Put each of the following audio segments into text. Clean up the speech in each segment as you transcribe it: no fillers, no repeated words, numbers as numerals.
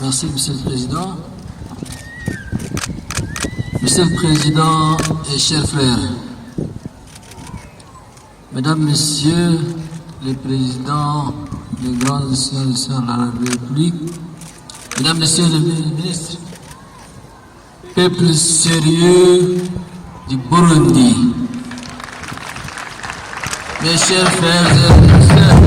Merci, Monsieur le Président. Monsieur le Président et chers frères, Mesdames, Messieurs les Présidents des grandes institutions de la République, Mesdames, Messieurs les ministres, peuple sérieux du Burundi, mes chers frères et sœurs,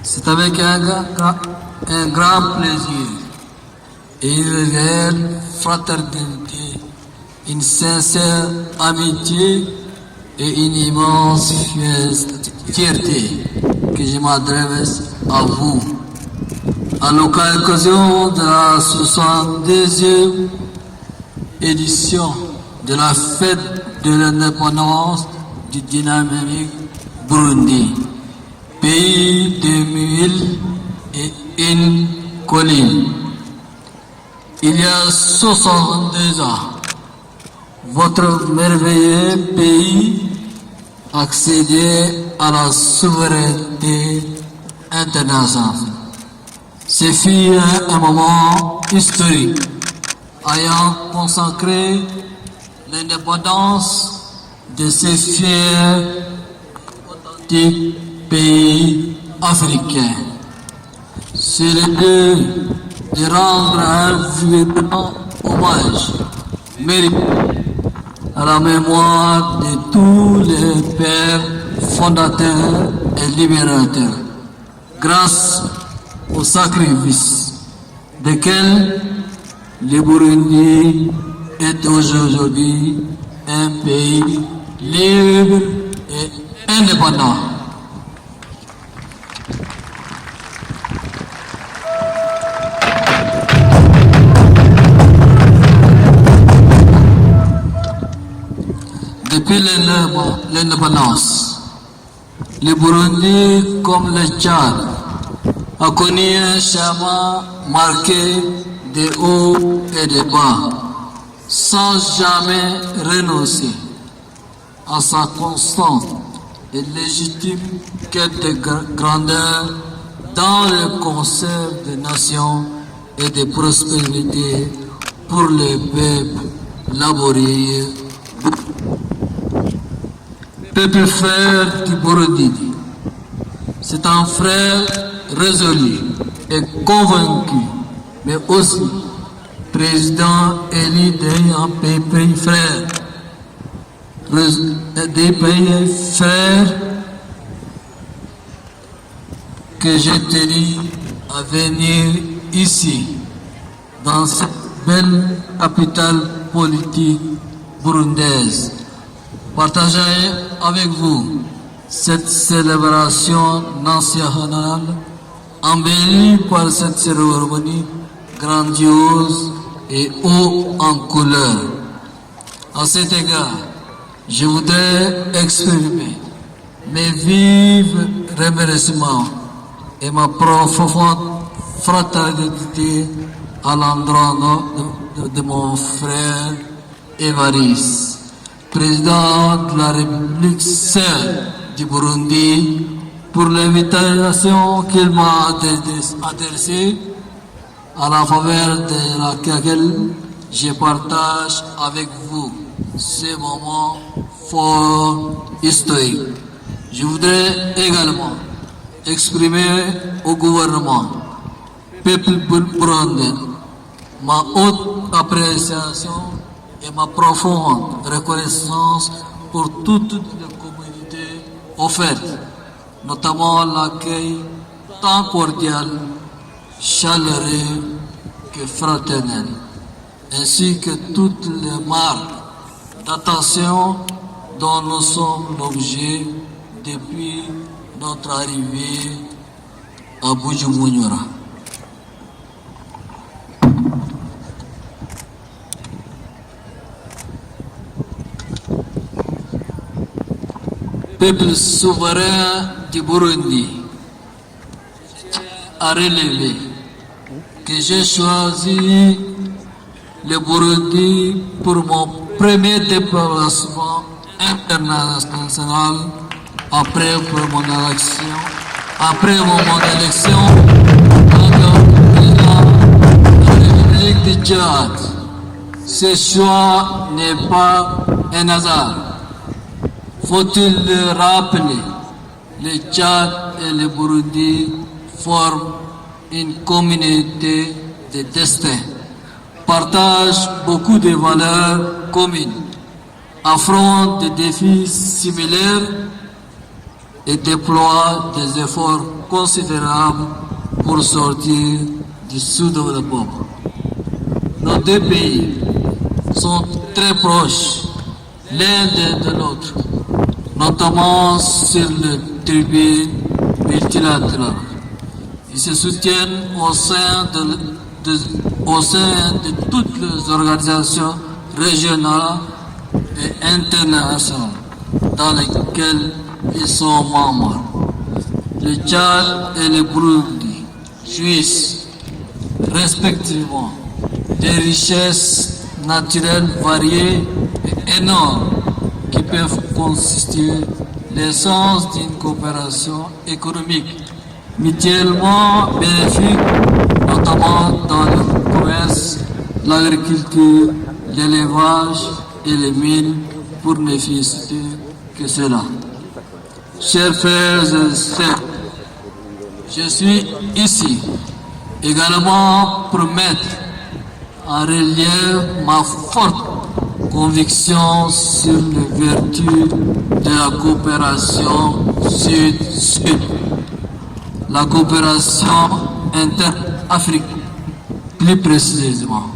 c'est avec un grand plaisir et une réelle fraternité, une sincère amitié et une immense fierté que je m'adresse à vous à l'occasion de la 62e édition de la fête de l'indépendance du dynamique Burundi, pays de mille et une collines. Il y a 62 ans, votre merveilleux pays accédait à la souveraineté internationale. Ce fut un moment historique ayant consacré l'indépendance de ces fiers pays africains. C'est le lieu de rendre un vibrant hommage mérité à la mémoire de tous les pères fondateurs et libérateurs, grâce au sacrifice desquels le Burundi est aujourd'hui un pays libre et indépendant. Depuis l'indépendance, le Burundi, comme le Tchad, a connu un chemin marqué de hauts et de bas, sans jamais renoncer à sa constante et légitime quête de grandeur dans le concert des nations et de prospérité pour le peuple laborieux. Peuple frère du Burundi, c'est un frère résolu et convaincu, mais aussi président élu d'un pays frère, des pays frères que j'ai tenu à venir ici, dans cette belle capitale politique burundaise, partager avec vous cette célébration nationale embellie par cette cérémonie grandiose et haut en couleur. À cet égard, je voudrais exprimer mes vifs remerciements et ma profonde fraternité à l'endroit de mon frère Évariste, président de la République sœur du Burundi, pour l'invitation qu'il m'a adressée, à la faveur de laquelle je partage avec vous ce moment fort historique. Je voudrais également exprimer au gouvernement, peuple burundais, ma haute appréciation et ma profonde reconnaissance pour toutes les communautés offertes, notamment l'accueil tant cordial, chaleureux que fraternel, ainsi que toutes les marques d'attention dont nous sommes l'objet depuis notre arrivée à Bujumbura. Peuple souverain du Burundi, à relever que j'ai choisi le Burundi pour mon premier déplacement international après mon élection après mon élection en tant que président de la République du Tchad. Ce choix n'est pas un hasard. Faut-il le rappeler? Le Tchad et le Burundi forment une communauté de destin, partagent beaucoup de valeurs communes, affrontent des défis similaires et déploient des efforts considérables pour sortir du sous-développement. Nos deux pays sont très proches l'un de l'autre, notamment sur le tribune multilatéral. Ils se soutiennent au sein de toutes les organisations régionales et internationales dans lesquelles ils sont membres. Le Tchad et le Burundi jouissent respectivement des richesses naturelles variées et énormes qui peuvent constituer l'essence d'une coopération économique mutuellement bénéfique, notamment dans le commerce, l'agriculture, l'élevage et les mines, pour ne citer que cela. Chers frères et sœurs, je suis ici également pour mettre en relief ma forte conviction sur les vertus de la coopération sud-sud, la coopération inter-africaine, plus précisément.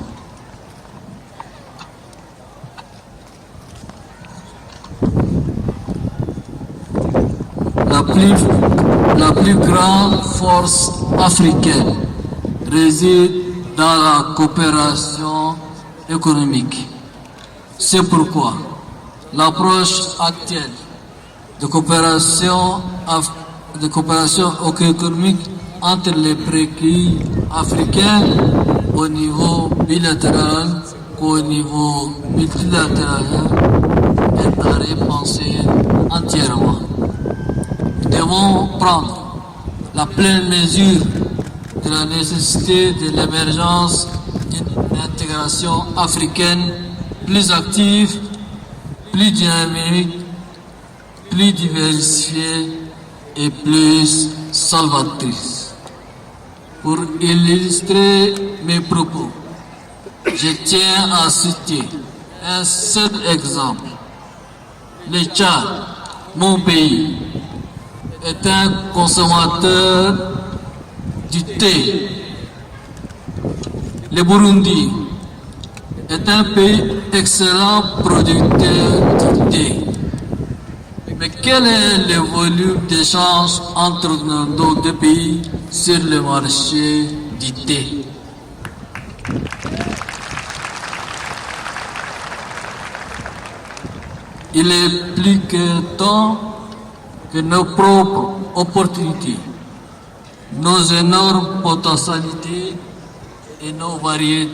La plus grande force africaine réside dans la coopération économique. C'est pourquoi l'approche actuelle de coopération économique entre les pays africains au niveau bilatéral qu'au niveau multilatéral est à repenser entièrement. Nous devons prendre la pleine mesure de la nécessité de l'émergence d'une intégration africaine plus active, plus dynamique, plus diversifiée et plus salvatrice. Pour illustrer mes propos, je tiens à citer un seul exemple. Le Tchad, mon pays, est un consommateur du thé. Le Burundi est un pays excellent producteur de thé. Mais quel est le volume d'échange entre nos deux pays sur le marché du thé? Il est plus que temps que nos propres opportunités, nos énormes potentialités et nos variées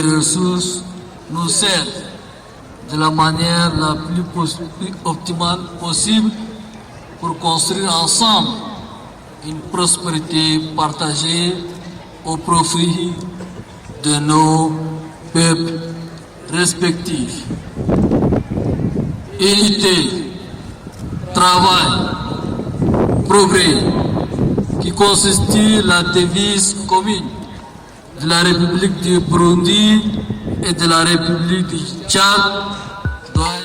ressources nous servent de la manière la plus optimale possible pour construire ensemble une prospérité partagée au profit de nos peuples respectifs. Unité, travail, progrès, qui constitue la devise commune de la République du Burundi et de la République du Tchad, doit